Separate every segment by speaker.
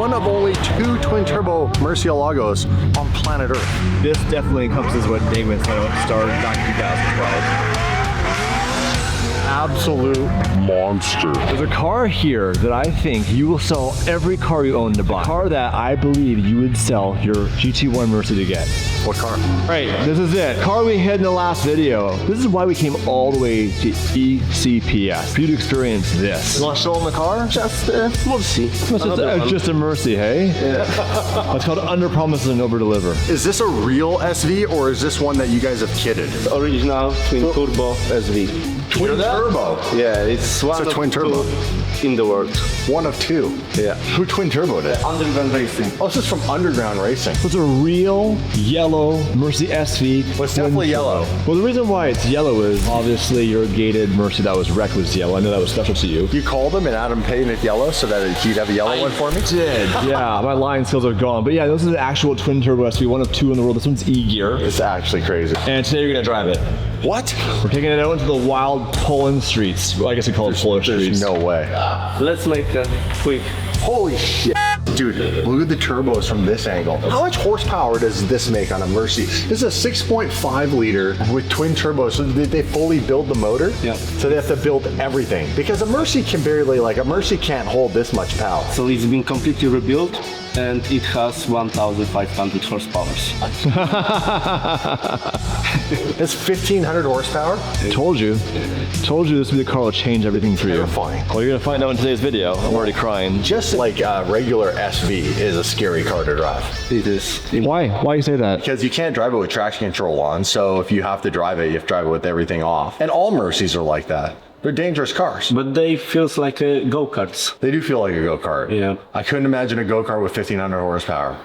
Speaker 1: one of only 2 twin-turbo Murcielagos on planet Earth.
Speaker 2: This definitely encompasses what Damon said at start back in 2012.
Speaker 1: Absolute monster.
Speaker 2: There's a car here that I think you will sell every car you own to buy. A car that I believe you would sell your GT1 Mercy to get.
Speaker 1: What car?
Speaker 2: Right, this is it. Car we had in the last video. This is why we came all the way to ECPS, for you to experience this.
Speaker 1: You want to show them the car?
Speaker 3: Just Mercy.
Speaker 2: Just a Mercy, hey? Yeah. It's called under promise and over deliver.
Speaker 1: Is this a real SV or is this one that you guys have kitted?
Speaker 3: Original twin turbo SV.
Speaker 1: Twin turbo?
Speaker 3: Yeah, it's one of
Speaker 1: twin turbo
Speaker 3: in the world.
Speaker 1: One of 2?
Speaker 3: Yeah.
Speaker 1: Who twin turboed it?
Speaker 3: Underground Racing.
Speaker 1: Oh, this is from Underground Racing.
Speaker 2: It's a real yellow Mercy SV.
Speaker 1: Well, it's definitely yellow.
Speaker 2: Well, the reason why it's yellow is obviously your gated Mercy that was wrecked was yellow. I know that was special to you.
Speaker 1: You called him and had him paint it yellow so that he'd have a yellow one for me?
Speaker 2: Did. Yeah, my line skills are gone. But yeah, this is an actual twin turbo SV, one of 2 in the world. This one's E-gear.
Speaker 1: It's actually crazy.
Speaker 2: And today you're gonna drive it.
Speaker 1: What?
Speaker 2: We're taking it out into the wild Poland streets. Well, I guess we call it Polish streets.
Speaker 1: No way.
Speaker 3: Let's make a quick.
Speaker 1: Holy shit. Dude, look at the turbos from this angle. How much horsepower does this make on a Mercy? This is a 6.5 liter with twin turbos. So did they fully build the motor?
Speaker 3: Yeah.
Speaker 1: So they have to build everything. Because a Mercy can barely, a Mercy can't hold this much power.
Speaker 3: So it's been completely rebuilt and it has 1,500 horsepower.
Speaker 1: It's 1,500 horsepower?
Speaker 2: Told you this would be the car that will change everything for you.
Speaker 1: Terrifying.
Speaker 2: Well, you're gonna find out in today's video. I'm already crying.
Speaker 1: Just like a regular SV is a scary car to drive.
Speaker 3: It is.
Speaker 2: Why? Why you say that?
Speaker 1: Because you can't drive it with traction control on, so if you have to drive it, you have to drive it with everything off. And all Mercies are like that. They're dangerous cars.
Speaker 3: But they feels like a go-karts.
Speaker 1: They do feel like a go-kart.
Speaker 3: Yeah.
Speaker 1: I couldn't imagine a go-kart with 1,500 horsepower.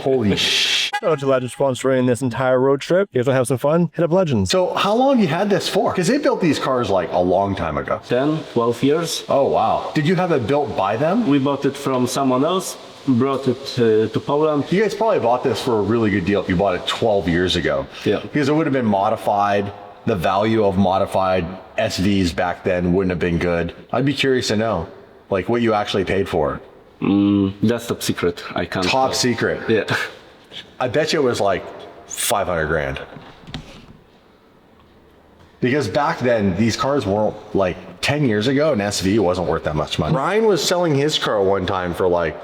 Speaker 1: Holy shit.
Speaker 2: Shout out to Legends sponsoring this entire road trip. You guys want to have some fun? Hit up Legends.
Speaker 1: So how long have you had this for? Because they built these cars like a long time ago.
Speaker 3: 10, 12 years.
Speaker 1: Oh, wow. Did you have it built by them?
Speaker 3: We bought it from someone else, brought it to Poland.
Speaker 1: You guys probably bought this for a really good deal if you bought it 12 years ago.
Speaker 3: Yeah.
Speaker 1: Because it would have been modified. The value of modified SVs back then wouldn't have been good. I'd be curious to know, like, what you actually paid for it.
Speaker 3: That's top secret. I can't.
Speaker 1: Top secret.
Speaker 3: Yeah.
Speaker 1: I bet you it was like 500 grand. Because back then, these cars weren't, like, 10 years ago, an SV wasn't worth that much money. Ryan was selling his car one time for like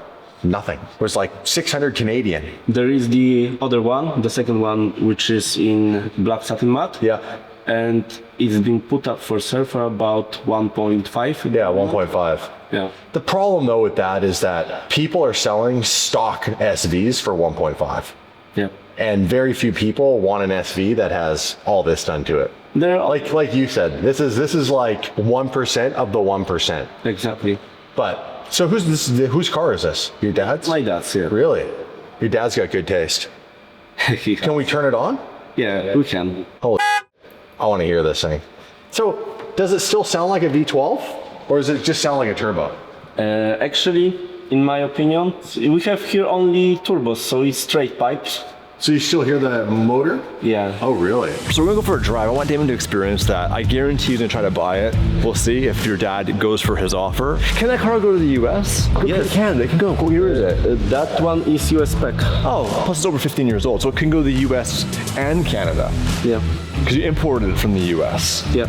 Speaker 1: nothing. It was like 600 Canadian.
Speaker 3: There is the other one, the second one, which is in black satin matte.
Speaker 1: Yeah.
Speaker 3: And it's been put up for sale for about 1.5.
Speaker 1: Yeah, 1.5.
Speaker 3: Yeah.
Speaker 1: The problem though with that is that people are selling stock SVs for 1.5.
Speaker 3: Yeah.
Speaker 1: And very few people want an SV that has all this done to it.
Speaker 3: There are
Speaker 1: Like you said, this is like 1% of the 1%.
Speaker 3: exactly.
Speaker 1: But so whose car is this? Your dad's?
Speaker 3: My dad's, yeah.
Speaker 1: Really? Your dad's got good taste. Can we turn it on?
Speaker 3: Yeah, we can.
Speaker 1: Holy I want to hear this thing. So does it still sound like a V12 or does it just sound like a turbo?
Speaker 3: Actually, in my opinion, we have here only turbos, so it's straight pipes.
Speaker 1: So you still hear the motor?
Speaker 3: Yeah.
Speaker 1: Oh, really?
Speaker 2: So we're gonna go for a drive. I want Damon to experience that. I guarantee he's gonna try to buy it. We'll see if your dad goes for his offer. Can that car go to the US?
Speaker 3: Yes.
Speaker 2: It can. It can go. What year is it?
Speaker 3: That one is US spec.
Speaker 2: Oh, plus it's over 15 years old, so it can go to the US and Canada.
Speaker 3: Yeah.
Speaker 2: Because you imported it from the US.
Speaker 3: Yeah.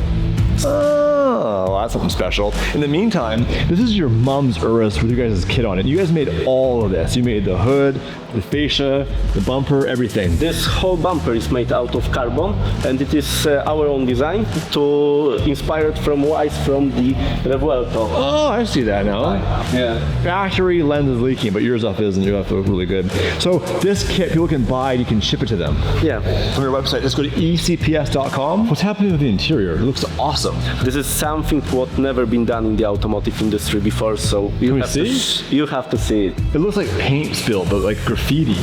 Speaker 2: Oh, well, that's something special. In the meantime, this is your mom's Urus with you guys' kit on it. You guys made all of this. You made the hood, the fascia, the bumper, everything.
Speaker 3: This whole bumper is made out of carbon, and it is our own design, inspired from wires from the Revuelto.
Speaker 2: Oh, I see that now.
Speaker 3: Yeah.
Speaker 2: Factory lens is leaking, but yours up isn't. Your up looks really good. So this kit, people can buy and you can ship it to them.
Speaker 3: Yeah.
Speaker 2: On your website, just go to ecps.com. What's happening with the interior? It looks awesome.
Speaker 3: This is something what never been done in the automotive industry before, so you have to see it.
Speaker 2: It looks like paint spilled, but like graffiti.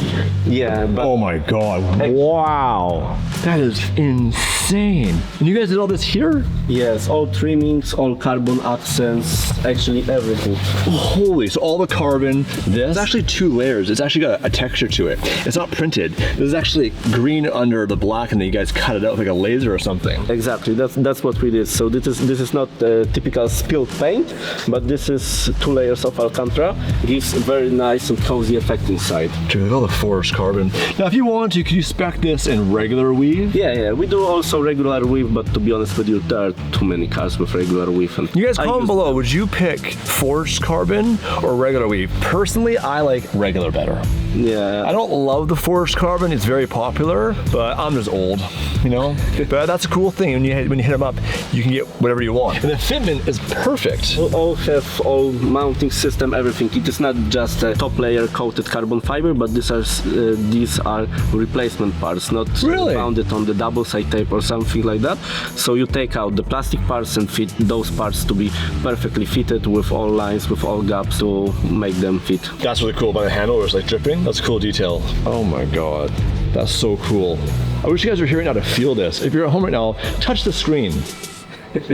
Speaker 3: Yeah, but
Speaker 2: Oh my God, wow. That is insane. And you guys did all this here?
Speaker 3: yes, all trimmings, all carbon accents, actually everything.
Speaker 2: Holy, so all the carbon, this, it's actually 2 layers. It's actually got a texture to it. It's not printed. This is actually green under the black and then you guys cut it out with like a laser or something.
Speaker 3: Exactly, that's what we did. So this is not typical spilled paint, but this is 2 layers of Alcantara. Gives a very nice and cozy effect inside.
Speaker 2: Dude, look at all the forged carbon. Now, if you want to, could you spec this in regular weave?
Speaker 3: Yeah, we do also regular weave, but to be honest with you, there are too many cars with regular weave. And
Speaker 2: You guys
Speaker 3: I
Speaker 2: comment
Speaker 3: use-
Speaker 2: below, would you pick forged carbon or regular weave? Personally, I like regular better.
Speaker 3: Yeah.
Speaker 2: I don't love the forged carbon, it's very popular, but I'm just old, you know? But that's a cool thing, when you hit them up, you can get whatever you want. And the fitment is perfect.
Speaker 3: We all have all mounting system, everything. It is not just a top layer coated carbon fiber, but these are replacement parts, not
Speaker 2: Really?
Speaker 3: mounted on the double side tape or something like that. So you take out the plastic parts and fit those parts to be perfectly fitted with all lines, with all gaps to make them fit.
Speaker 2: That's really cool, by the handle where it's like dripping. That's a cool detail. Oh my God, that's so cool. I wish you guys were here right now to feel this. If you're at home right now, touch the screen.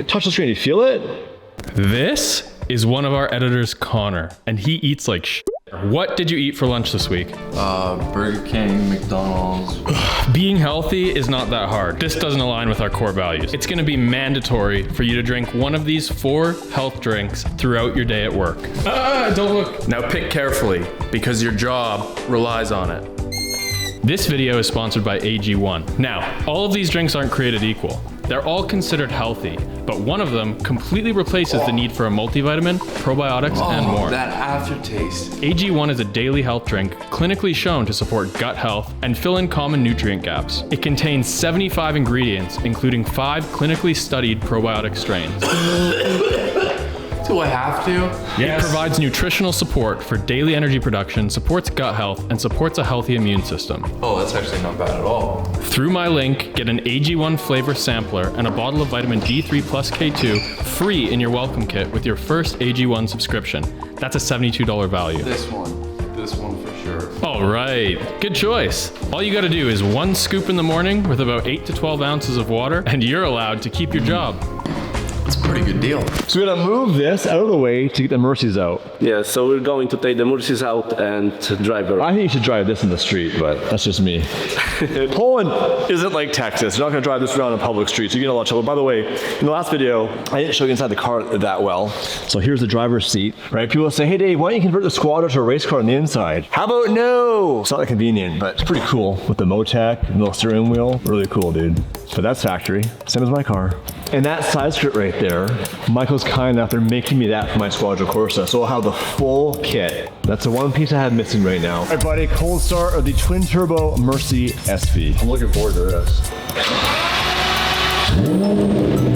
Speaker 2: Touch the screen, you feel it?
Speaker 4: This is one of our editors, Connor, and he eats like shit. What did you eat for lunch this week?
Speaker 5: Burger King, McDonald's.
Speaker 4: Being healthy is not that hard. This doesn't align with our core values. It's gonna be mandatory for you to drink one of these 4 health drinks throughout your day at work. Don't look.
Speaker 5: Now pick carefully, because your job relies on it.
Speaker 4: This video is sponsored by AG1. Now, all of these drinks aren't created equal. They're all considered healthy, but one of them completely replaces the need for a multivitamin, probiotics, and more.
Speaker 5: That aftertaste.
Speaker 4: AG1 is a daily health drink clinically shown to support gut health and fill in common nutrient gaps. It contains 75 ingredients, including 5 clinically studied probiotic strains.
Speaker 5: Do I have to?
Speaker 4: It provides nutritional support for daily energy production, supports gut health, and supports a healthy immune system.
Speaker 5: Oh, that's actually not bad at all.
Speaker 4: Through my link, get an AG1 flavor sampler and a bottle of vitamin D3 plus K2 free in your welcome kit with your first AG1 subscription. That's a $72 value.
Speaker 5: This one for sure.
Speaker 4: All right, good choice. All you gotta do is 1 scoop in the morning with about 8 to 12 ounces of water, and you're allowed to keep your job.
Speaker 5: It's a pretty good deal.
Speaker 2: So we're gonna move this out of the way to get the Mercies out.
Speaker 3: Yeah, so we're going to take the Murcis out and drive around.
Speaker 2: I think you should drive this in the street, but that's just me. Poland isn't like Texas. You're not gonna drive this around on public streets. You get in a lot of trouble. By the way, in the last video, I didn't show you inside the car that well. So here's the driver's seat, right? People say, hey Dave, why don't you convert the Squadra to a race car on the inside? How about no? It's not that convenient, but it's pretty cool with the Motec and the steering wheel. Really cool, dude. But that's factory, same as my car. And that side skirt right there, Michael's kind enough, they're making me that for my Squadra Corsa. So I'll have the full kit. That's the one piece I have missing right now. All right, buddy, cold start of the twin turbo Mercy SV.
Speaker 1: I'm looking forward to this.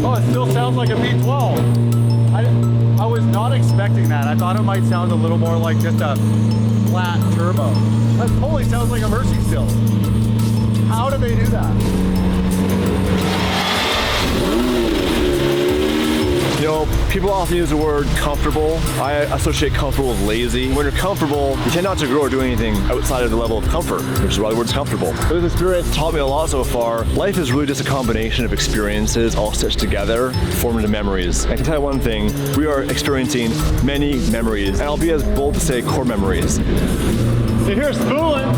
Speaker 6: Oh, it still sounds like a V12. I was not expecting that. I thought it might sound a little more like just a flat turbo. That totally sounds like a Mercy still. How do they do that?
Speaker 2: You know, people often use the word comfortable. I associate comfortable with lazy. When you're comfortable, you tend not to grow or do anything outside of the level of comfort, which is why the word's comfortable. But this experience taught me a lot so far. Life is really just a combination of experiences all stitched together, formed into memories. I can tell you one thing, we are experiencing many memories, and I'll be as bold to say core memories.
Speaker 6: You hear spooling.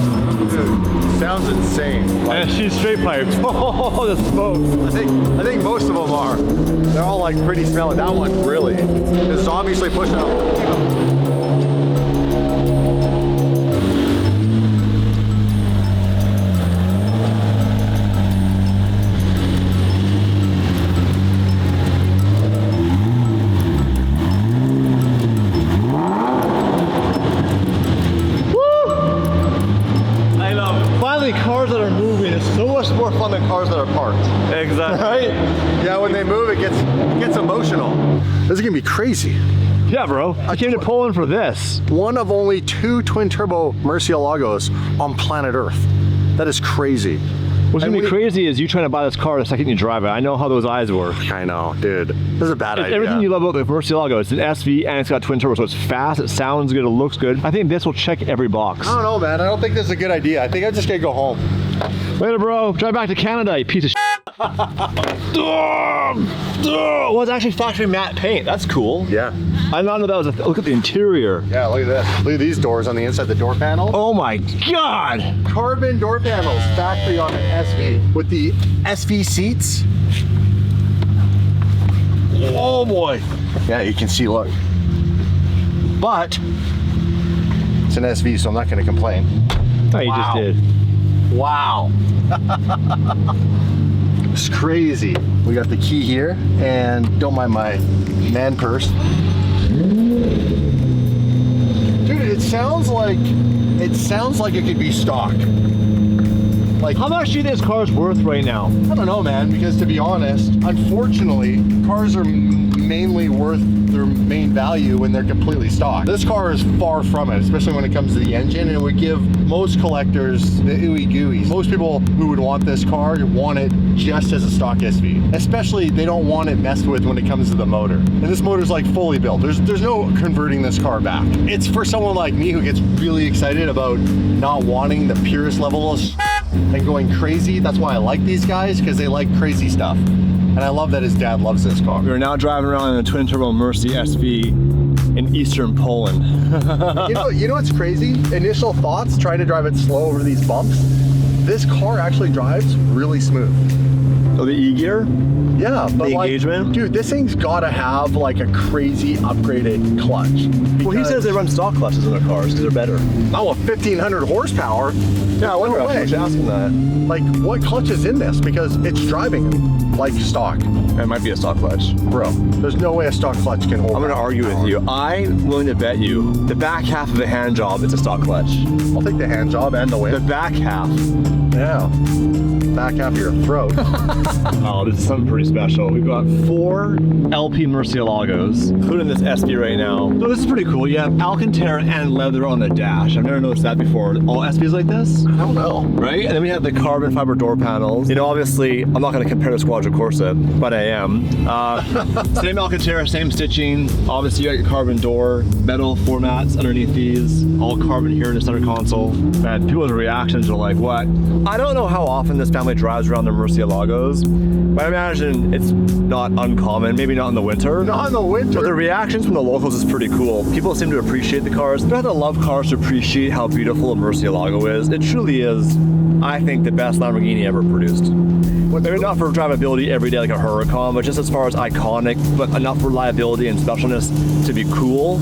Speaker 1: Dude, sounds insane.
Speaker 6: And she's straight piped. Oh, the smoke.
Speaker 1: I think most of them are. They're all like pretty smelly. That one really. This is obviously pushing up.
Speaker 2: Finally, cars that are moving is so much more fun than cars that are parked.
Speaker 6: Exactly.
Speaker 1: Right? Yeah, when they move, it gets emotional. This is gonna be crazy.
Speaker 2: Yeah, bro. I came to Poland for this.
Speaker 1: One of only 2 twin-turbo Murcielagos on planet Earth. That is crazy.
Speaker 2: What's
Speaker 1: And
Speaker 2: gonna be
Speaker 1: we-
Speaker 2: crazy is you trying to buy this car the second you drive it. I know how those eyes work.
Speaker 1: I know, dude. This is a bad idea.
Speaker 2: Everything you love about the Murcielago, it's an SV and it's got twin turbo, so it's fast, it sounds good, it looks good. I think this will check every box.
Speaker 1: I don't know, man. I don't think this is a good idea. I think I'm just gonna go home.
Speaker 2: Later, bro. Drive back to Canada, you piece of shit. Well, it's actually factory matte paint. That's cool.
Speaker 1: Yeah.
Speaker 2: I did not know that was a look at the interior.
Speaker 1: Yeah, look at this. Look at these doors on the inside, the door panel.
Speaker 2: Oh my God.
Speaker 1: Carbon door panels, factory on an SV. With the SV seats. Oh boy. Yeah, you can see, look. But it's an SV, so I'm not gonna complain.
Speaker 2: Oh, you just did.
Speaker 1: Wow. It's crazy. We got the key here, and don't mind my man purse. Dude, it sounds like it could be stock. Like,
Speaker 2: How much do you think this car is worth right now?
Speaker 1: I don't know, man, because to be honest, unfortunately, cars are mainly worth their main value when they're completely stock. This car is far from it, especially when it comes to the engine, and it would give most collectors the ooey gooey. Most people who would want this car want it just as a stock SV. Especially, they don't want it messed with when it comes to the motor. And this motor's like fully built. There's no converting this car back. It's for someone like me who gets really excited about not wanting the purest level of and going crazy. That's why I like these guys, because they like crazy stuff. And I love that his dad loves this car.
Speaker 2: We're now driving around in a twin turbo Mercy SV in eastern Poland.
Speaker 1: You know what's crazy? Initial thoughts, trying to drive it slow over these bumps. This car actually drives really smooth.
Speaker 2: Oh, the E-gear?
Speaker 1: Yeah, but
Speaker 2: The
Speaker 1: like,
Speaker 2: engagement?
Speaker 1: dude, this thing's gotta have like a crazy upgraded clutch.
Speaker 2: Well, he says they run stock clutches in their cars because they're better.
Speaker 1: Oh, 1,500 horsepower.
Speaker 2: Yeah, I wonder
Speaker 1: No
Speaker 2: if I was
Speaker 1: way.
Speaker 2: asking that.
Speaker 1: Like, what clutch is in this? Because it's driving like stock.
Speaker 2: It might be a stock clutch.
Speaker 1: Bro, there's no way a stock clutch can hold
Speaker 2: I'm gonna
Speaker 1: that
Speaker 2: argue with
Speaker 1: power.
Speaker 2: you. I'm willing to bet you the back half of the hand job is a stock clutch.
Speaker 1: I'll take the hand job and the
Speaker 2: The
Speaker 1: whip.
Speaker 2: back half.
Speaker 1: Yeah. Back half of your throat.
Speaker 2: Oh, this is something pretty special. We've got 4 LP Murcielagos, including this SV right now. So this is pretty cool. You have Alcantara and leather on the dash. I've never noticed that before. All SVs like this,
Speaker 1: I don't know.
Speaker 2: right? And then we have the carbon fiber door panels. You know, obviously, I'm not going to compare the Squadra Corsa, but I am. Same Alcantara, same stitching. Obviously, you got your carbon door, metal formats underneath these, all carbon here in the center console. And people's reactions are like, what? I don't know how often this family drives around their Murcielagos, but I imagine it's not uncommon, maybe not in the winter.
Speaker 1: Not in the winter.
Speaker 2: But the reactions from the locals is pretty cool. People seem to appreciate the cars. You don't have to love cars to appreciate how beautiful a Murcielago is. It truly is, I think, the best Lamborghini ever produced. Maybe not for drivability every day like a Huracan, but just as far as iconic, but enough reliability and specialness to be cool,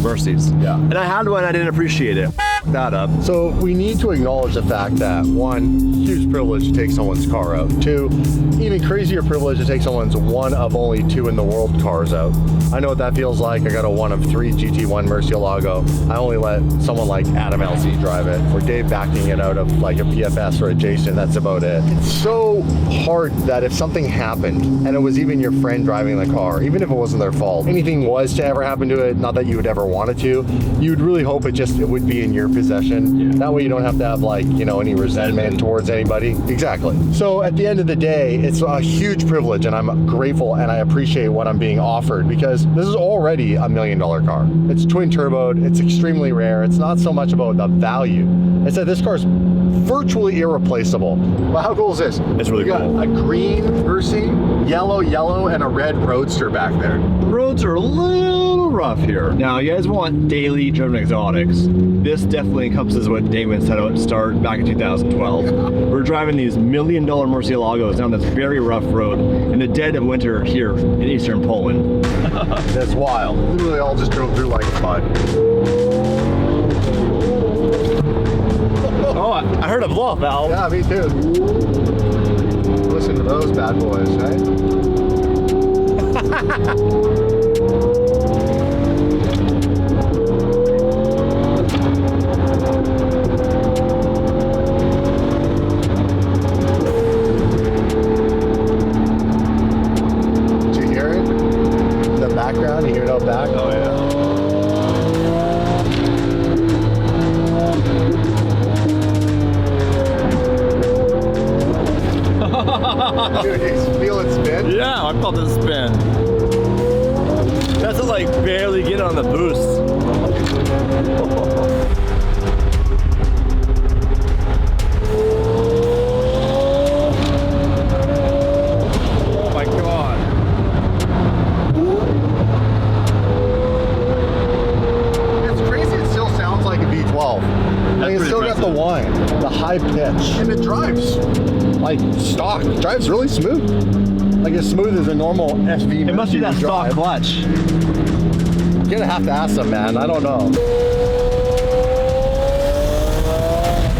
Speaker 2: Mercies.
Speaker 1: Yeah.
Speaker 2: And I had one, I didn't appreciate it. That up.
Speaker 1: So we need to acknowledge the fact that, one, huge privilege to take someone's car out. Two, even crazier privilege to take someone's one of only 2 in the world cars out. I know what that feels like. I got a 1 of 3 GT1 Murcielago. I only let someone like Adam LC drive it, or Dave backing it out of like a PFS or a Jason. That's about it. It's so hard that if something happened and it was even your friend driving the car, even if it wasn't their fault, anything was to ever happen to it, not that you would ever want it to, you would really hope it would be in your possession. Yeah. That way you don't have to have like, you know, any resentment towards anybody. Exactly. So at the end of the day, it's a huge privilege, and I'm grateful and I appreciate what I'm being offered, because this is already $1 million car. It's twin turboed, it's extremely rare. It's not so much about the value. It's that this car's virtually irreplaceable. Well, how cool is this?
Speaker 2: It's really
Speaker 1: We got
Speaker 2: cool.
Speaker 1: a green Mercy, yellow, and a red Roadster back there.
Speaker 2: Roads are a little rough here. Now, you guys want daily driven exotics. This definitely encompasses what Damon set out to start back in 2012. We're driving these $1 million Murcielagos down this very rough road in the dead of winter here in eastern Poland.
Speaker 1: That's wild. Literally all just drove through like mud.
Speaker 2: Oh, I heard a blow off valve.
Speaker 1: Yeah, me too. Listen to those bad boys, right? Did you hear it? In the background, you hear it out back?
Speaker 2: Oh, yeah.
Speaker 1: Dude, you feel it spin?
Speaker 2: Yeah, I felt this spin. That's just like barely getting on the boost. Oh my god.
Speaker 1: It's crazy, it still sounds like a V12. I mean, it's still got the whine, the high pitch. And it drives like stock. It drives really smooth. like as smooth as a normal SV.
Speaker 2: It must be that stock clutch.
Speaker 1: You're gonna have to ask them, man. I don't know.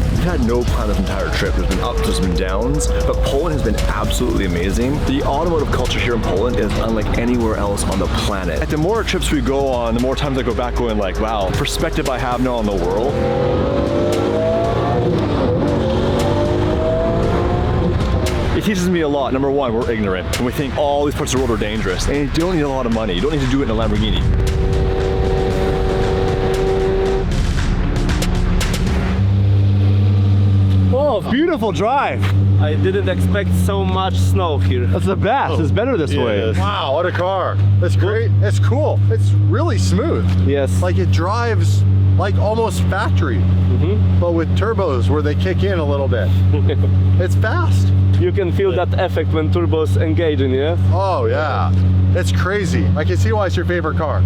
Speaker 2: We've had no plan this entire trip. There's been ups, there's been downs, but Poland has been absolutely amazing. The automotive culture here in Poland is unlike anywhere else on the planet. Like the more trips we go on, the more times I go back going like, wow, perspective I have now on the world. It teaches me a lot. Number one, we're ignorant. And we think all these parts of the world are dangerous. And you don't need a lot of money. You don't need to do it in a Lamborghini. Oh, beautiful drive.
Speaker 3: I didn't expect so much snow here.
Speaker 2: That's the best. It's better this way.
Speaker 1: Wow, what a car. That's great. It's cool. It's really smooth.
Speaker 3: Yes.
Speaker 1: Like it drives like almost factory, but with turbos where they kick in a little bit. It's fast.
Speaker 3: You can feel that effect when turbos engage in, yeah?
Speaker 1: Oh yeah, it's crazy. I can see why it's your favorite car.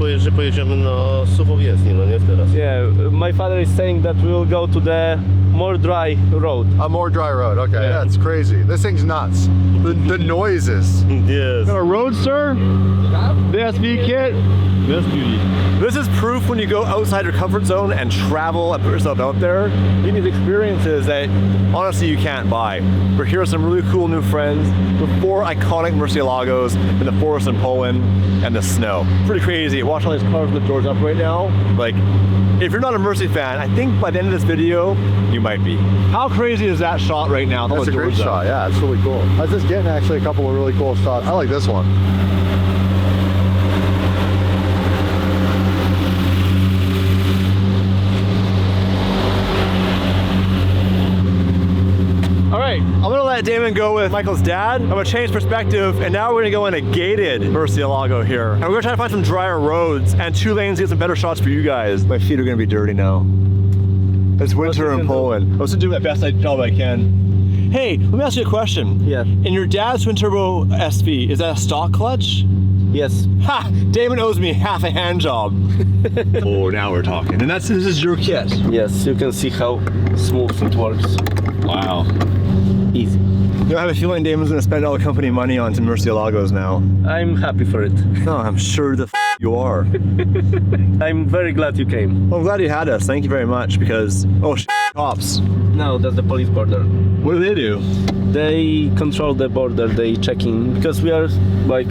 Speaker 7: Pojedziemy na Suchowiecki, no nie teraz.
Speaker 3: Yeah, my father is saying that we will go to the more dry road.
Speaker 1: A more dry road, okay, that's crazy. This thing's nuts. The noises.
Speaker 7: Yes.
Speaker 2: Got a Roadster, the SV kit. This beauty. This is proof when you go outside your comfort zone and travel and put yourself out there, you need experiences that honestly you can't buy. We're here with some really cool new friends with 4 iconic Murcielagos in the forest in Poland and the snow. Pretty crazy. Watch all these cars with the doors up right now. Like, if you're not a Mercy fan, I think by the end of this video, you might be. How crazy is that shot right now?
Speaker 1: That's a great shot, yeah, it's really cool. I was just getting actually a couple of really cool shots. I like this one.
Speaker 2: All right, I'm gonna let Damon go with Michael's dad. I'm gonna change perspective, and now we're gonna go in a gated Murcielago here. And we're gonna try to find some drier roads and 2 lanes to get some better shots for you guys. My feet are gonna be dirty now. It's winter in Poland. I'm just gonna do my best job I can. Hey, let me ask you a question.
Speaker 3: Yeah.
Speaker 2: In your dad's twin turbo SV, is that a stock clutch?
Speaker 3: Yes.
Speaker 2: Ha! Damon owes me half a hand job. Oh, now we're talking. And this is your kit.
Speaker 3: Yes, you can see how smooth it works.
Speaker 2: Wow.
Speaker 3: Easy.
Speaker 2: You know, I have a feeling Damon's gonna spend all the company money on some Murcielagos now.
Speaker 3: I'm happy for it.
Speaker 2: No, I'm sure the you are.
Speaker 3: I'm very glad you came.
Speaker 2: Well, I'm glad you had us. Thank you very much because, oh, cops.
Speaker 3: No, that's the police border.
Speaker 2: What do they do?
Speaker 3: They control the border, they check in, because we are like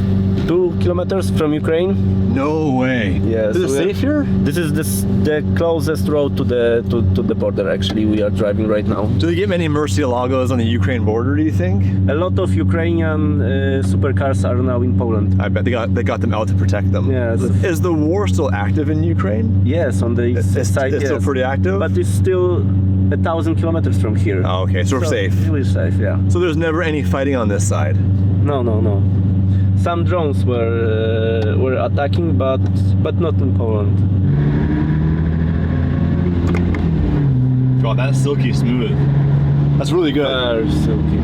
Speaker 3: 2 kilometers from Ukraine.
Speaker 2: No way.
Speaker 3: Yes.
Speaker 2: Is it safe here?
Speaker 3: This is the closest road to the border. Actually, we are driving right now.
Speaker 2: Do they get many Murcielagos on the Ukraine border, do you think?
Speaker 3: A lot of Ukrainian supercars are now in Poland.
Speaker 2: I bet they got them out to protect them.
Speaker 3: Yes.
Speaker 2: Is the war still active in Ukraine?
Speaker 3: Yes, on the side.
Speaker 2: It's
Speaker 3: yes.
Speaker 2: still pretty active?
Speaker 3: But it's still 1,000 kilometers from here.
Speaker 2: Oh, okay, so we're safe.
Speaker 3: We're safe, yeah.
Speaker 2: So there's never any fighting on this side?
Speaker 3: No. Some drones were attacking, but not in Poland.
Speaker 2: God, that's silky smooth. That's really good.
Speaker 3: Very silky.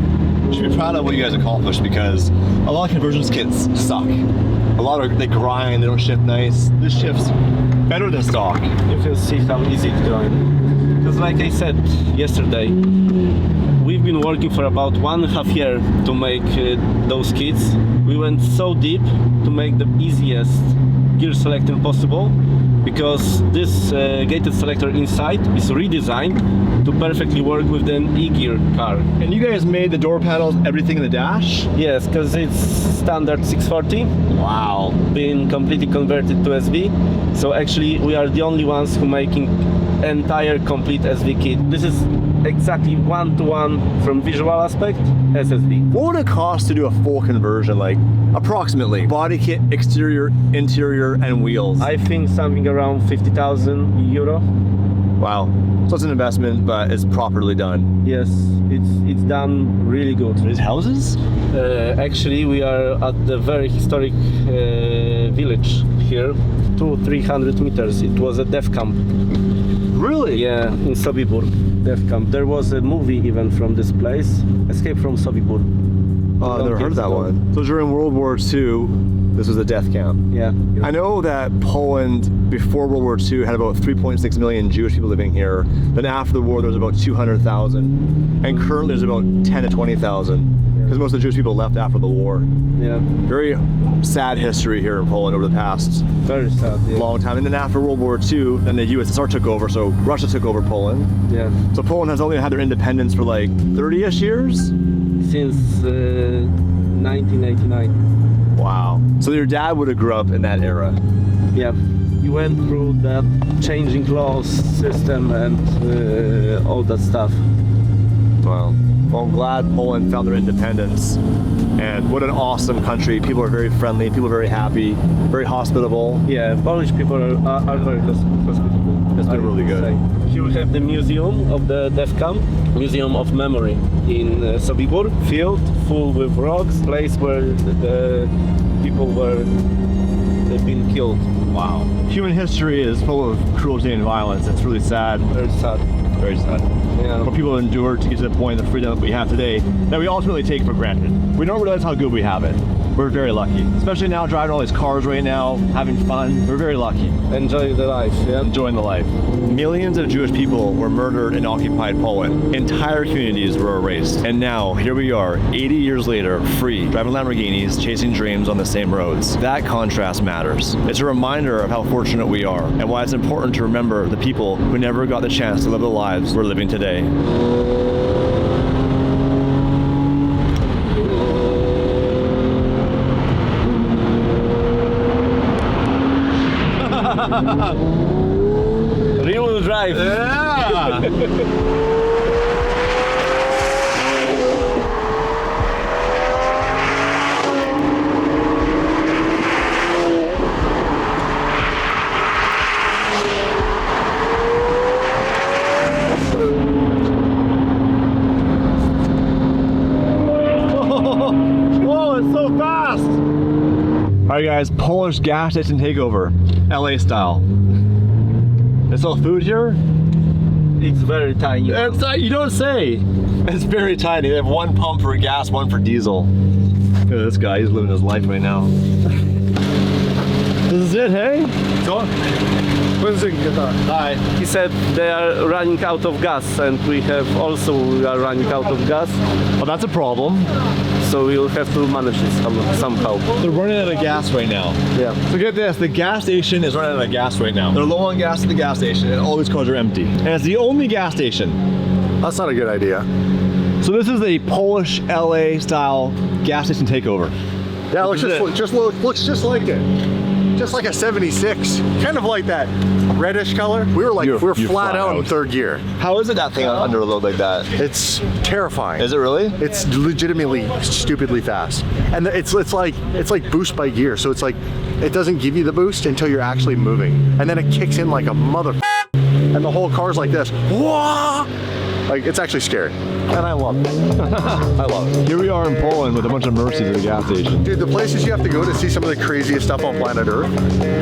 Speaker 2: You should be proud of what you guys accomplished because a lot of conversions kits suck. A lot of they grind, they don't shift nice. This shifts better than stock.
Speaker 3: You can see how easy it's going. Because like I said yesterday, we've been working for about 1.5 years to make those kits. We went so deep to make the easiest gear selector possible, because this gated selector inside is redesigned to perfectly work with an e-gear car.
Speaker 2: And you guys made the door panels, everything in the dash?
Speaker 3: Yes, because it's standard 640.
Speaker 2: Wow.
Speaker 3: Being completely converted to SV. So actually we are the only ones who making entire complete SV kit. This is exactly one-to-one from visual aspect SSV.
Speaker 2: What would it cost to do a full conversion, like approximately? Body kit, exterior, interior, and wheels.
Speaker 3: I think something around 50,000 euro.
Speaker 2: Wow. So it's an investment, but it's properly done.
Speaker 3: Yes, it's done really good.
Speaker 2: These houses?
Speaker 3: Actually, we are at the very historic village here, 200-300 meters. It was a death camp.
Speaker 2: Really?
Speaker 3: Yeah, in Sobibor, death camp. There was a movie even from this place, Escape from Sobibor.
Speaker 2: Oh, I've never heard of that one. So during World War II, this was a death camp.
Speaker 3: Yeah.
Speaker 2: I know that Poland, before World War II, had about 3.6 million Jewish people living here. Then after the war, there was about 200,000. And currently there's about 10 to 20,000. because most of the Jewish people left after the war.
Speaker 3: Yeah,
Speaker 2: Very sad history here in Poland over the past
Speaker 3: very sad. Yeah.
Speaker 2: long time. And then after World War II, then the USSR took over, so Russia took over Poland.
Speaker 3: Yeah,
Speaker 2: So Poland has only had their independence for like 30-ish years?
Speaker 3: since 1989.
Speaker 2: Wow. So your dad would have grew up in that era.
Speaker 3: Yeah, he went through that changing laws system and all that stuff.
Speaker 2: Wow. Well, I'm glad Poland found their independence. And what an awesome country. People are very friendly, people are very happy, very hospitable.
Speaker 3: Yeah, Polish people are very hospitable.
Speaker 2: It's been really good.
Speaker 3: Here we have the museum of the death camp, museum of memory in Sobibor, field full with rocks, place where the people were been killed.
Speaker 2: Wow. Human history is full of cruelty and violence. It's really sad.
Speaker 3: Very sad.
Speaker 2: Very sad.
Speaker 3: Yeah.
Speaker 2: What people endure to get to the point of the freedom that we have today that we ultimately take for granted. We don't realize how good we have it. We're very lucky. Especially now driving all these cars right now, having fun. We're very lucky.
Speaker 3: Enjoy the life, yeah?
Speaker 2: Enjoying the life. Millions of Jewish people were murdered in occupied Poland. Entire communities were erased. And now, here we are, 80 years later, free, driving Lamborghinis, chasing dreams on the same roads. That contrast matters. It's a reminder of how fortunate we are, and why it's important to remember the people who never got the chance to live the lives we're living today.
Speaker 3: Real drive.
Speaker 2: Yeah! Whoa, it's so fast! All right, guys, Polish gas station takeover, LA style. They sell food here?
Speaker 3: It's very tiny.
Speaker 2: It's, you don't say. It's very tiny. They have one pump for gas, one for diesel. Look at this guy, he's living his life right now. This is it, hey? Hi.
Speaker 3: He said they are running out of gas, and we are running out of gas,
Speaker 2: Oh, that's a problem.
Speaker 3: so we'll have to manage this somehow.
Speaker 2: They're running out of gas right now.
Speaker 3: Yeah.
Speaker 2: So get this, the gas station is running out of gas right now. They're low on gas at the gas station, and all these cars are empty. And it's the only gas station.
Speaker 1: That's not a good idea.
Speaker 2: So this is a Polish LA style gas station takeover.
Speaker 1: Yeah, looks
Speaker 2: This is
Speaker 1: looks just like it. Just like a 76. Kind of like that reddish color. We were
Speaker 2: You're
Speaker 1: flat
Speaker 2: flat
Speaker 1: out in
Speaker 2: out.
Speaker 1: third gear.
Speaker 2: How is it that thing under a load like that?
Speaker 1: It's terrifying.
Speaker 2: Is it really?
Speaker 1: It's legitimately stupidly fast. And it's like boost by gear. So it's like it doesn't give you the boost until you're actually moving. And then it kicks in like a mother, and the whole car's like this. Whoa! Like, it's actually scary. And I love it. I love it.
Speaker 2: Here we are in Poland with a bunch of Mercies at the gas station.
Speaker 1: Dude, the places you have to go to see some of the craziest stuff on planet Earth,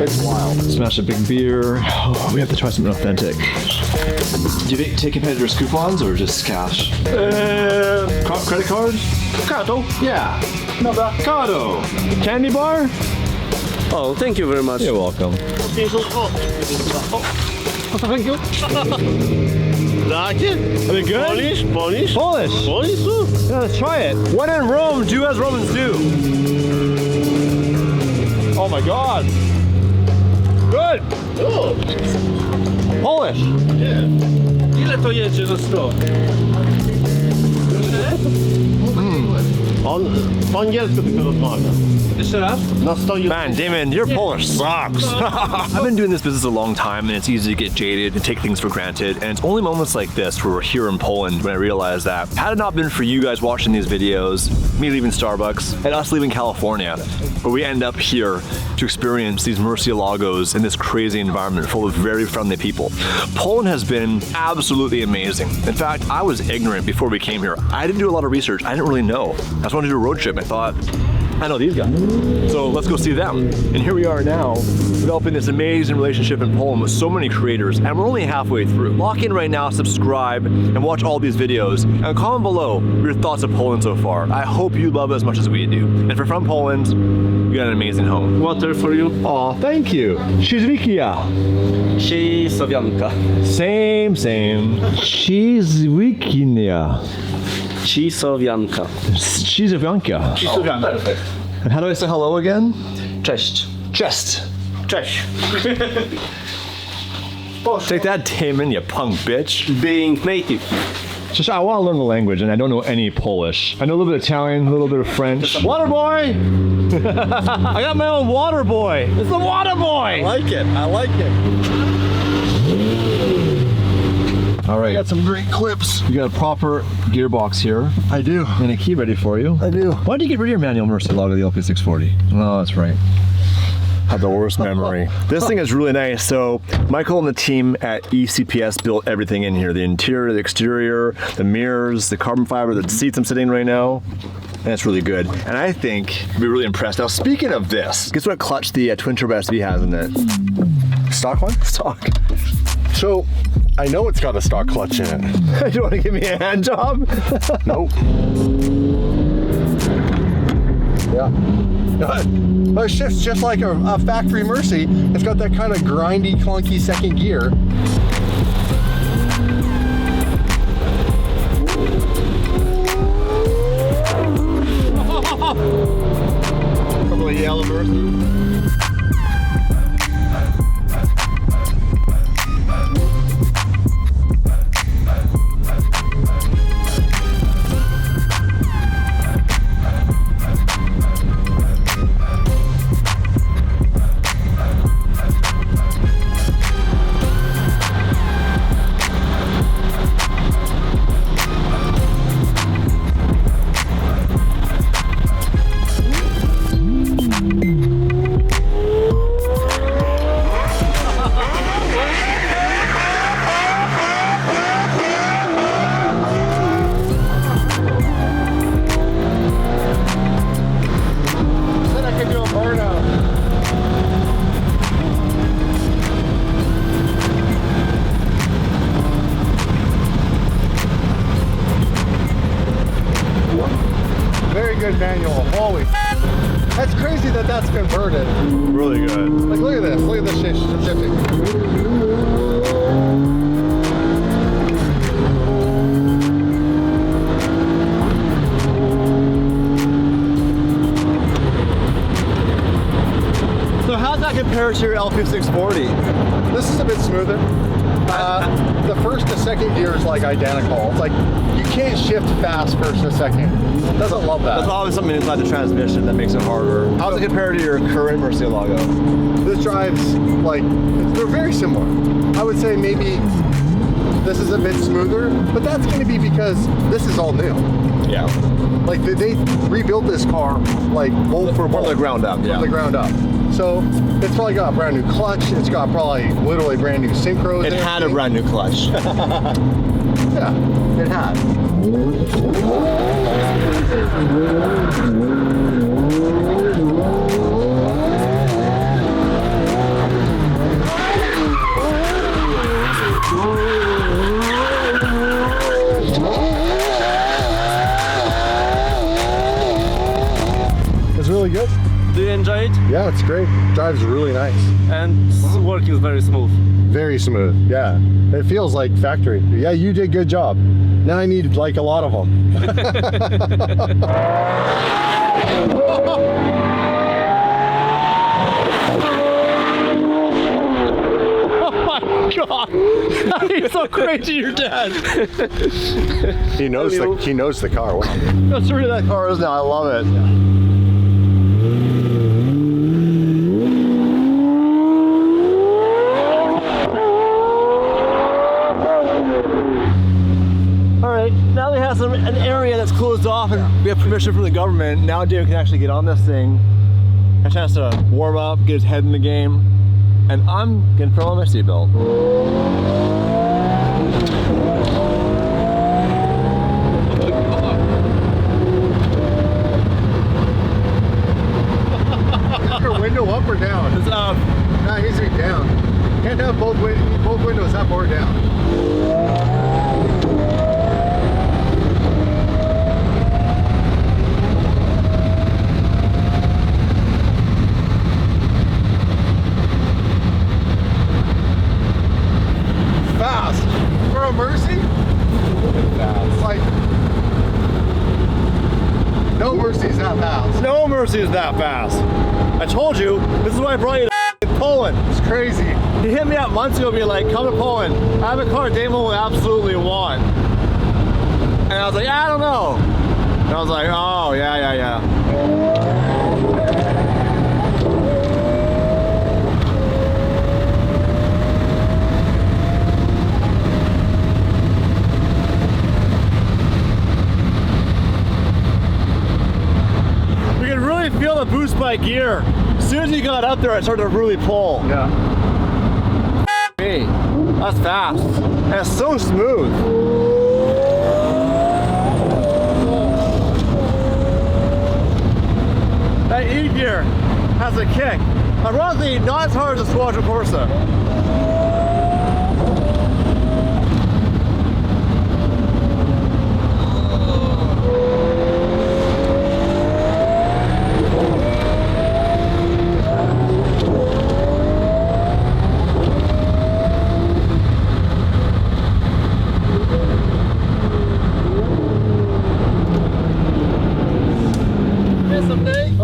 Speaker 1: it's wild.
Speaker 2: Smash a big beer. Oh, we have to try something authentic. Do you take competitors' coupons or just cash? Credit card?
Speaker 3: Kato?
Speaker 2: Yeah. Avocado. Candy bar?
Speaker 3: Oh, thank you very much.
Speaker 2: You're welcome.
Speaker 3: Thank you.
Speaker 2: Are they good?
Speaker 3: Polish?
Speaker 2: Polish.
Speaker 3: Polish?
Speaker 2: Yeah, let's try it. When in Rome, do as Romans do. Oh my God. Good. Polish.
Speaker 3: Ile to jedzie za 100?
Speaker 7: On po angielsku tylko rozmawia.
Speaker 3: Jeszcze raz?
Speaker 7: Na 100
Speaker 2: Man, Damon, your Polish sucks. I've been doing this business a long time, and it's easy to get jaded and take things for granted. And it's only moments like this where we're here in Poland when I realize that had it not been for you guys watching these videos, me leaving Starbucks, and us leaving California, where we end up here to experience these Murcielagos in this crazy environment full of very friendly people. Poland has been absolutely amazing. In fact, I was ignorant before we came here. I didn't do a lot of research. I didn't really know. I just wanted to do a road trip. I thought, I know these guys, so let's go see them. And here we are now, developing this amazing relationship in Poland with so many creators, and we're only halfway through. Lock in right now, subscribe, and watch all these videos, and comment below your thoughts of Poland so far. I hope you love it as much as we do. And if you're from Poland, you got an amazing home.
Speaker 3: Water for you.
Speaker 2: Aw, thank you. Shizwikia.
Speaker 3: Sowianka.
Speaker 2: Same. Shizwikia.
Speaker 3: Cisowianka.
Speaker 2: Cisowianka.
Speaker 3: Perfect.
Speaker 2: And how do I say hello again?
Speaker 3: Cześć.
Speaker 2: Chest.
Speaker 3: Cześć.
Speaker 2: Take that, Damon, you punk bitch.
Speaker 3: Being native.
Speaker 2: Just, I want to learn the language, and I don't know any Polish. I know a little bit of Italian, a little bit of French. Water boy! I got my own water boy. It's the water boy!
Speaker 1: I like it. I like it.
Speaker 2: All right.
Speaker 1: Got some great clips.
Speaker 2: You got a proper gearbox here.
Speaker 1: I do.
Speaker 2: And a key ready for you.
Speaker 1: I do.
Speaker 2: Why did you get rid of your manual Murcielago, the LP640? Oh, that's right. Had the worst memory. This thing is really nice. So Michael and the team at ECPS built everything in here. The interior, the exterior, the mirrors, the carbon fiber, the seats I'm sitting in right now. And it's really good. And I think you'll be really impressed. Now, speaking of this, guess what clutch the twin turbo SV has in it?
Speaker 1: Stock one?
Speaker 2: Stock.
Speaker 1: So, I know it's got a stock clutch in it.
Speaker 2: You want to give me a hand job?
Speaker 1: Nope. Yeah. It shifts just like a factory Mercy. It's got that kind of grindy, clunky second gear.
Speaker 2: Couple of yellow Mercy.
Speaker 1: Good manual. Holy, that's crazy that that's converted.
Speaker 2: Really good.
Speaker 1: Like, look at this. Look at this shifting.
Speaker 2: So how's that compare to your LP640?
Speaker 1: This is a bit smoother. The first to second gear is like identical. It's like you can't shift fast first to second. Doesn't love that.
Speaker 2: There's always something inside the transmission that makes it harder. How does it compare to your current Murcielago?
Speaker 1: This drives like, they're very similar. I would say maybe this is a bit smoother, but that's going to be because this is all new.
Speaker 2: Yeah.
Speaker 1: Like they rebuilt this car like bolt for bolt.
Speaker 2: From the ground up, yeah.
Speaker 1: From the ground up. So it's probably got a brand new clutch. It's got probably literally brand new synchros.
Speaker 2: It had a brand new clutch.
Speaker 1: Yeah, it had. It's really good.
Speaker 3: Do you enjoy it?
Speaker 1: Yeah, it's great. Drives really nice.
Speaker 3: And work is very smooth.
Speaker 1: Very smooth. Yeah, it feels like factory. Yeah, you did a good job. Now I need like a lot of them.
Speaker 2: God, he's so crazy, your dad.
Speaker 1: He knows the car.
Speaker 2: That's where that car is now. I love it. All right, now we have an area that's closed off and we have permission from the government. Now David can actually get on this thing. Have a chance to warm up, get his head in the game. And I'm gonna throw on my seatbelt.
Speaker 1: Is your window up or down?
Speaker 2: It's up.
Speaker 1: No, it needs to be down. Can't have both windows up or down. Fast. For a Mercy? Fast. Like, No Mercy's that fast.
Speaker 2: No Mercy is that fast. I told you, this is why I brought you to Poland.
Speaker 1: It's crazy.
Speaker 2: He hit me up months ago being like, come to Poland. I have a car Damon will absolutely want. And I was like, I don't know. And I was like, oh, yeah. We could really feel the boost by gear. As soon as you got up there, I started to really pull.
Speaker 1: Yeah.
Speaker 2: Me, that's fast. And it's so smooth. That E gear has a kick. Ironically, not as hard as a Squadron Corsa.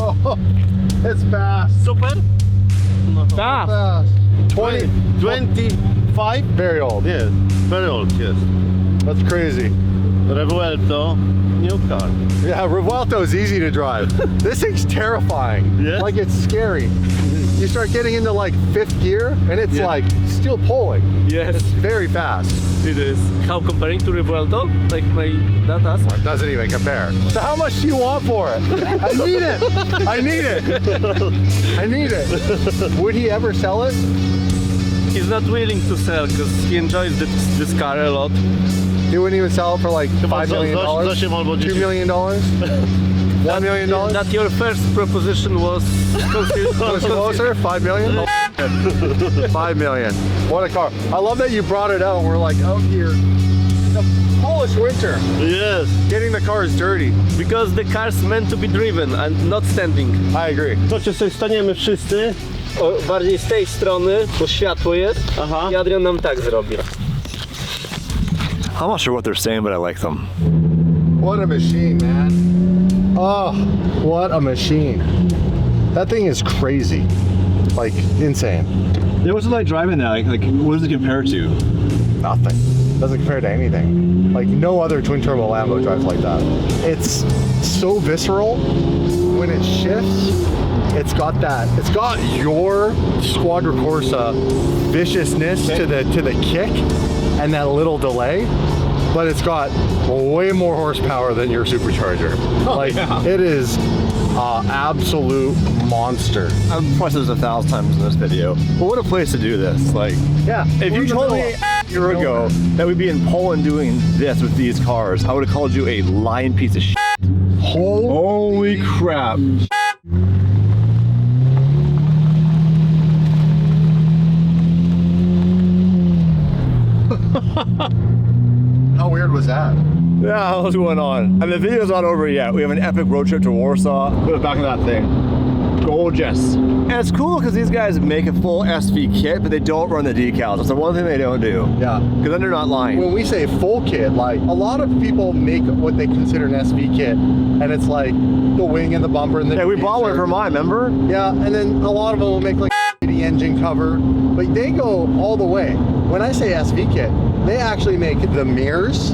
Speaker 1: Oh, it's fast.
Speaker 3: Super.
Speaker 2: Fast.
Speaker 1: Fast.
Speaker 7: 25?
Speaker 1: Very old.
Speaker 7: Yes, very old, yes.
Speaker 1: That's crazy.
Speaker 7: Revuelto, new car.
Speaker 1: Yeah, Revuelto is easy to drive. This thing's terrifying.
Speaker 7: Yes.
Speaker 1: Like, it's scary. You start getting into like 5th gear and it's
Speaker 3: Yeah.
Speaker 1: like still pulling.
Speaker 3: Yes,
Speaker 1: It's very fast.
Speaker 3: it is. How comparing to Revuelto? Like my dad asked.
Speaker 1: It doesn't even compare. So how much do you want for it? I need it. I need it. I need it. Would he ever sell it?
Speaker 3: He's not willing to sell because he enjoys this car a lot.
Speaker 1: He wouldn't even sell it for like $5 million? $2 million? $1 million?
Speaker 3: That your first proposition was
Speaker 1: Was closer? 5 million? Oh, shit. 5 million. What a car. I love that you brought it out and we're like out here in the Polish winter.
Speaker 7: Yes.
Speaker 1: Getting the cars dirty.
Speaker 3: because the car's meant to be driven and not standing.
Speaker 1: I agree.
Speaker 7: To sobie staniemy wszyscy.
Speaker 3: O, bardziej z tej strony, bo światło jest.
Speaker 7: Aha.
Speaker 3: I Adrian nam tak zrobi.
Speaker 2: I'm not sure what they're saying, but I like them.
Speaker 1: What a machine, man. Oh, what a machine. That thing is crazy. Like, insane.
Speaker 2: Yeah, what's it like driving that? Like what does it compare to?
Speaker 1: Nothing. Doesn't compare to anything. Like, no other twin turbo Lambo drives like that. It's so visceral when it shifts. It's got your Squadron Corsa viciousness to the kick and that little delay, but it's got way more horsepower than your supercharger. Like, it is absolute monster.
Speaker 2: I've probably said this 1,000 times in this video, but what a place to do this. Like,
Speaker 1: Yeah.
Speaker 2: if you told me a year ago that we'd be in Poland doing this with these cars, I would have called you a lying piece of shit. Holy crap.
Speaker 1: How weird was that?
Speaker 2: Yeah, what's going on? And the video's not over yet. We have an epic road trip to Warsaw. Look at the back of that thing. Gorgeous. And it's cool because these guys make a full SV kit, but they don't run the decals. That's the one thing they don't do.
Speaker 1: Yeah.
Speaker 2: Because then they're not lying.
Speaker 1: When we say full kit, like, a lot of people make what they consider an SV kit, and it's like the wing and the bumper and the
Speaker 2: Yeah, we bought one
Speaker 1: diffuser.
Speaker 2: for mine, remember?
Speaker 1: Yeah, and then a lot of them will make like the engine cover, but they go all the way. When I say SV kit, they actually make the mirrors,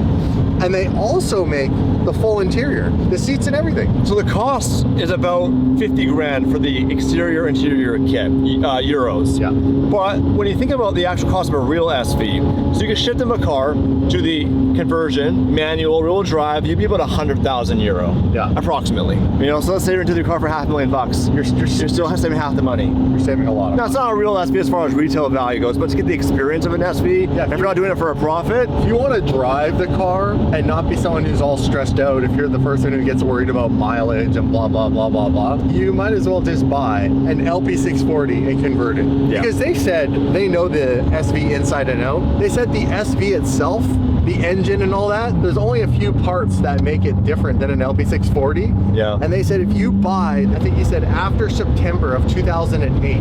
Speaker 1: and they also make the full interior, the seats and everything.
Speaker 2: So the cost is about 50 grand for the exterior interior kit, euros.
Speaker 1: Yeah.
Speaker 2: But when you think about the actual cost of a real SV, so you can shift them a car to the conversion, manual, real drive, you'd be about 100,000 euro.
Speaker 1: Yeah.
Speaker 2: Approximately. You know, so let's say you're into the car for $500,000. You're still saving half the money.
Speaker 1: You're saving a lot of
Speaker 2: Now, it's not a real SV as far as retail value goes, but to get the experience of an SV,
Speaker 1: Yeah.
Speaker 2: if you're not doing it for a profit,
Speaker 1: If you want to drive the car and not be someone who's all stressed out, if you're the person who gets worried about mileage and blah, blah, blah, blah, blah, you might as well just buy an LP640 and convert it.
Speaker 2: Yeah.
Speaker 1: Because they said they know the SV inside and out. They said the SV itself, the engine and all that, there's only a few parts that make it different than an LP640.
Speaker 2: Yeah.
Speaker 1: And they said if you buy, I think he said after September of 2008,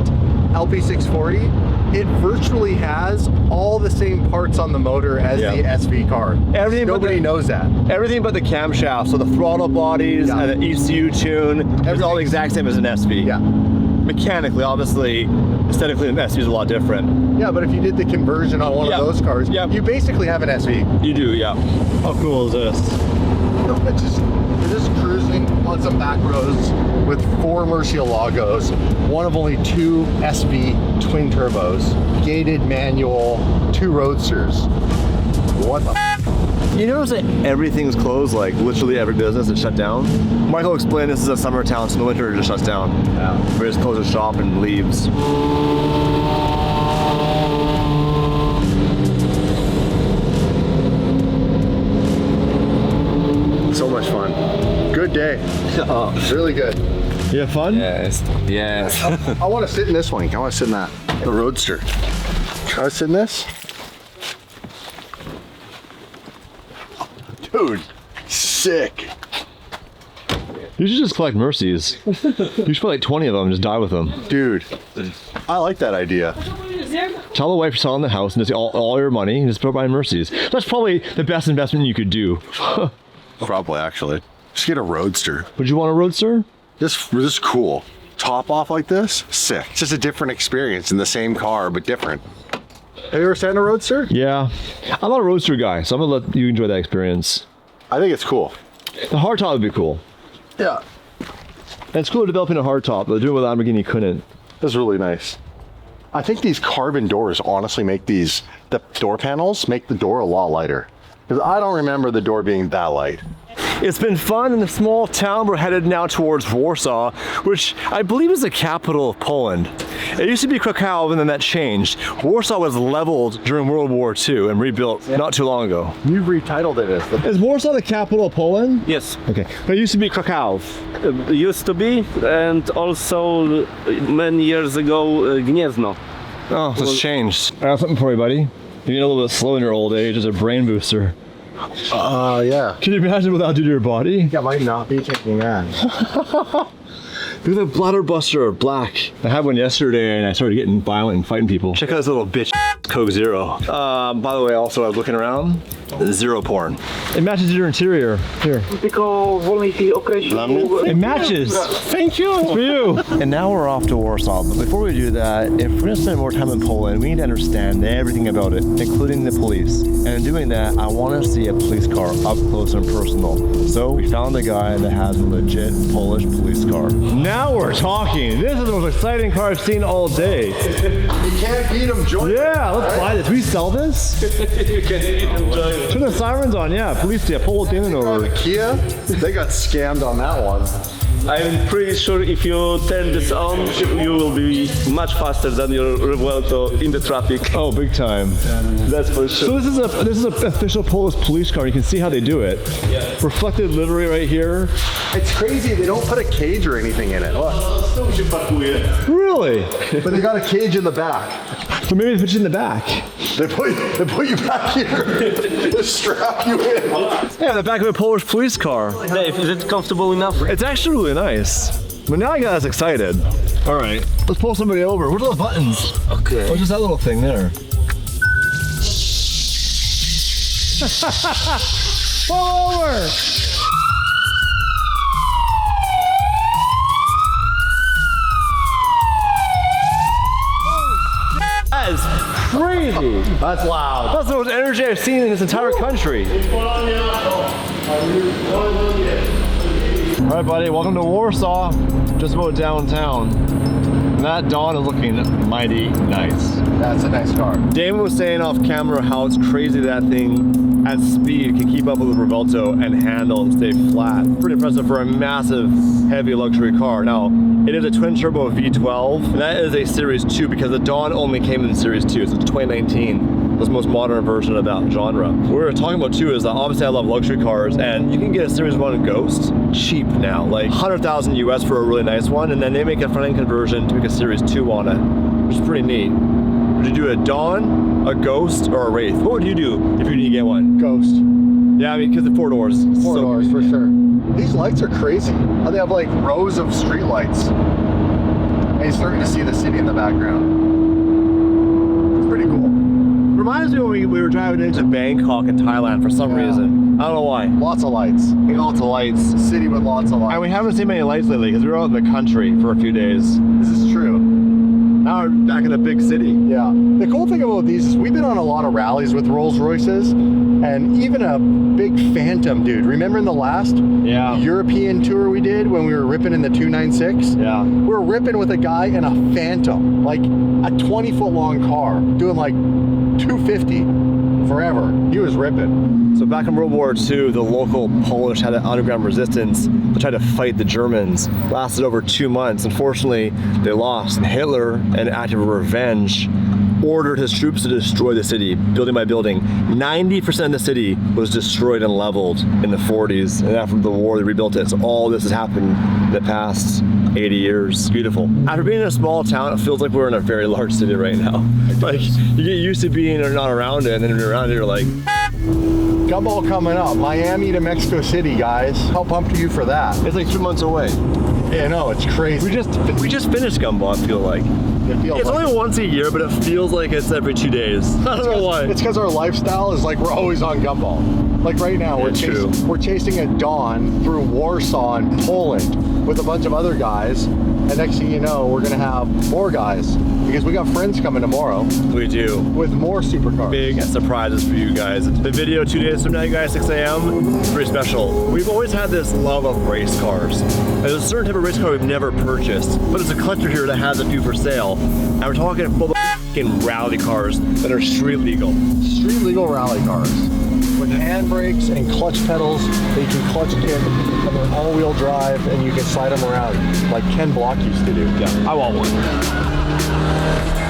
Speaker 1: LP640, it virtually has all the same parts on the motor as the SV car. Nobody knows that.
Speaker 2: Everything but the camshaft, so the throttle bodies and the ECU tune, it's all the exact same as an SV.
Speaker 1: Yeah.
Speaker 2: Mechanically, obviously, aesthetically, an SV is a lot different.
Speaker 1: Yeah, but if you did the conversion on one of those cars, you basically have an SV.
Speaker 2: You do, yeah. How cool is this?
Speaker 1: We're just cruising on some back roads with 4 Murcielagos, one of only 2 SV twin turbos, gated manual, 2 Roadsters. What the
Speaker 2: You notice that everything's closed, like literally every business is shut down? Michael explained this is a summer town, so in the winter it just shuts down. Yeah. We just close the shop and leaves.
Speaker 1: So much fun. Good day. Really good.
Speaker 2: You have fun?
Speaker 3: Yes. Yes.
Speaker 1: I want to sit in this one. I want to sit in that. The Roadster. Can I sit in this? Dude, sick.
Speaker 2: You should just collect Mercies. You should put like 20 of them and just die with them.
Speaker 1: Dude, I like that idea.
Speaker 2: Tell the wife you're selling the house and just all your money and just put it buying Mercies. That's probably the best investment you could do.
Speaker 1: Probably, actually. Just get a Roadster.
Speaker 2: Would you want a Roadster?
Speaker 1: This is cool. Top off like this, sick. It's just a different experience in the same car, but different. Have you ever sat in a Roadster?
Speaker 2: Yeah. I'm not a Roadster guy, so I'm gonna let you enjoy that experience.
Speaker 1: I think it's cool.
Speaker 2: The hardtop would be cool.
Speaker 1: Yeah.
Speaker 2: And it's cool developing a hardtop, but they're doing what Lamborghini couldn't.
Speaker 1: That's really nice. I think these carbon doors honestly make the door panels make the door a lot lighter. Because I don't remember the door being that light.
Speaker 2: It's been fun in the small town. We're headed now towards Warsaw, which I believe is the capital of Poland. It used to be Krakow, and then that changed. Warsaw was leveled during World War II and rebuilt not too long ago.
Speaker 1: You've retitled it as
Speaker 2: Is Warsaw the capital of Poland?
Speaker 3: Yes.
Speaker 2: Okay. But it used to be Krakow.
Speaker 3: Used to be, and also many years ago, Gniezno.
Speaker 2: Oh, so it's changed. I have something for you, buddy. You get a little bit slow in your old age as a brain booster.
Speaker 1: yeah.
Speaker 2: Can you imagine what that would do to your body?
Speaker 1: Yeah, might not be taking that.
Speaker 2: Do the bladder buster black. I had one yesterday and I started getting violent and fighting people. Check out this little bitch, Coke Zero. By the way, also I was looking around, zero porn. It matches your interior. Here. It matches. Thank you. For you. And now we're off to Warsaw, but before we do that, if we're gonna spend more time in Poland, we need to understand everything about it, including the police. And in doing that, I want to see a police car up close and personal. So we found a guy that has a legit Polish police car. Now we're talking. This is the most exciting car I've seen all day.
Speaker 1: You can't beat them, Jordan.
Speaker 2: Yeah, let's buy this. We sell this?
Speaker 3: You can even join.
Speaker 2: Turn the sirens on, yeah. Police, yeah, pull it in over.
Speaker 1: The Kia, they got scammed on that one.
Speaker 3: I'm pretty sure if you turn this on, you will be much faster than your Revuelto in the traffic.
Speaker 2: Oh, big time.
Speaker 3: That's for
Speaker 2: So
Speaker 3: sure.
Speaker 2: this is an official Polish police car. You can see how they do it.
Speaker 3: Yeah.
Speaker 2: Reflected livery right here.
Speaker 1: It's crazy, they don't put a cage or anything in it. Look.
Speaker 2: Really?
Speaker 1: But they got a cage in the back.
Speaker 2: So maybe they put you in the back.
Speaker 1: They put you back here. They strap you in.
Speaker 2: Yeah, the back of a Polish police car.
Speaker 3: Dave, is it comfortable enough?
Speaker 2: It's actually really nice. But now I got us excited. All right, let's pull somebody over. What are the buttons?
Speaker 3: Okay.
Speaker 2: Oh, just that little thing there. Pull over! That is crazy.
Speaker 1: That's loud.
Speaker 2: That's the most energy I've seen in this entire country. All right, buddy, welcome to Warsaw, just about downtown. And that Dawn is looking mighty nice.
Speaker 1: That's a nice car.
Speaker 2: Damon was saying off camera how it's crazy that thing at speed can keep up with the Revuelto and handle and stay flat. Pretty impressive for a massive, heavy luxury car. Now, it is a twin turbo V12, and that is a Series 2 because the Dawn only came in Series 2, so it's 2019. This most modern version of that genre. What we're talking about too is that obviously I love luxury cars, and you can get a Series 1 Ghost cheap now, like 100,000 US for a really nice one, and then they make a front-end conversion to make a Series 2 on it, which is pretty neat. Would you do a Dawn, a Ghost, or a Wraith? What would you do if you need to get one?
Speaker 1: Ghost.
Speaker 2: Yeah, I mean, because the 4 doors.
Speaker 1: Four doors for sure. These lights are crazy. They have like rows of street lights. And you're starting to see the city in the background.
Speaker 2: reminds me when we were driving into Bangkok in Thailand for some reason. I don't know why.
Speaker 1: Lots of lights.
Speaker 2: Lots of lights.
Speaker 1: City with lots of lights.
Speaker 2: And we haven't seen many lights lately because we were out in the country for a few days.
Speaker 1: This is true.
Speaker 2: Now we're back in the big city.
Speaker 1: Yeah. The cool thing about these is we've been on a lot of rallies with Rolls-Royces, and even a big Phantom, dude. Remember in the last European tour we did when we were ripping in the 296?
Speaker 2: Yeah.
Speaker 1: We were ripping with a guy in a Phantom, like a 20-foot long car, doing like 250 forever. He was ripping.
Speaker 2: So back in World War II, the local Polish had an underground resistance to try to fight the Germans. Lasted over 2 months. Unfortunately, they lost. And Hitler, in an act of revenge, ordered his troops to destroy the city, building by building. 90% of the city was destroyed and leveled in the 40s. And after the war, they rebuilt it. So all this has happened in the past 80 years. Beautiful. After being in a small town, it feels like we're in a very large city right now. Like, you get used to being or not around it, and then when you're around it, you're like,
Speaker 1: Gumball coming up, Miami to Mexico City, guys. How pumped are you for that?
Speaker 2: it's like 2 months away.
Speaker 1: Yeah, no, it's crazy.
Speaker 2: We just finished Gumball, I feel like.
Speaker 1: It feels
Speaker 2: It's
Speaker 1: like
Speaker 2: only once a year, but it feels like it's every 2 days. I don't know why.
Speaker 1: It's because our lifestyle is like we're always on Gumball. Like right now, we're chasing a Dawn through Warsaw and Poland with a bunch of other guys, and next thing you know, we're gonna have more guys because we got friends coming tomorrow
Speaker 2: We do.
Speaker 1: with more supercars.
Speaker 2: Big surprises for you guys. The video 2 days from now, you guys, 6 a.m. is pretty special. We've always had this love of race cars. There's a certain type of race car we've never purchased, but it's a collector here that has a few for sale. And we're talking full f***ing rally cars that are street legal.
Speaker 1: Street legal rally cars with handbrakes and clutch pedals that you can clutch in, and they're all-wheel drive, and you can slide them around like Ken Block used to do.
Speaker 2: Yeah, I want one.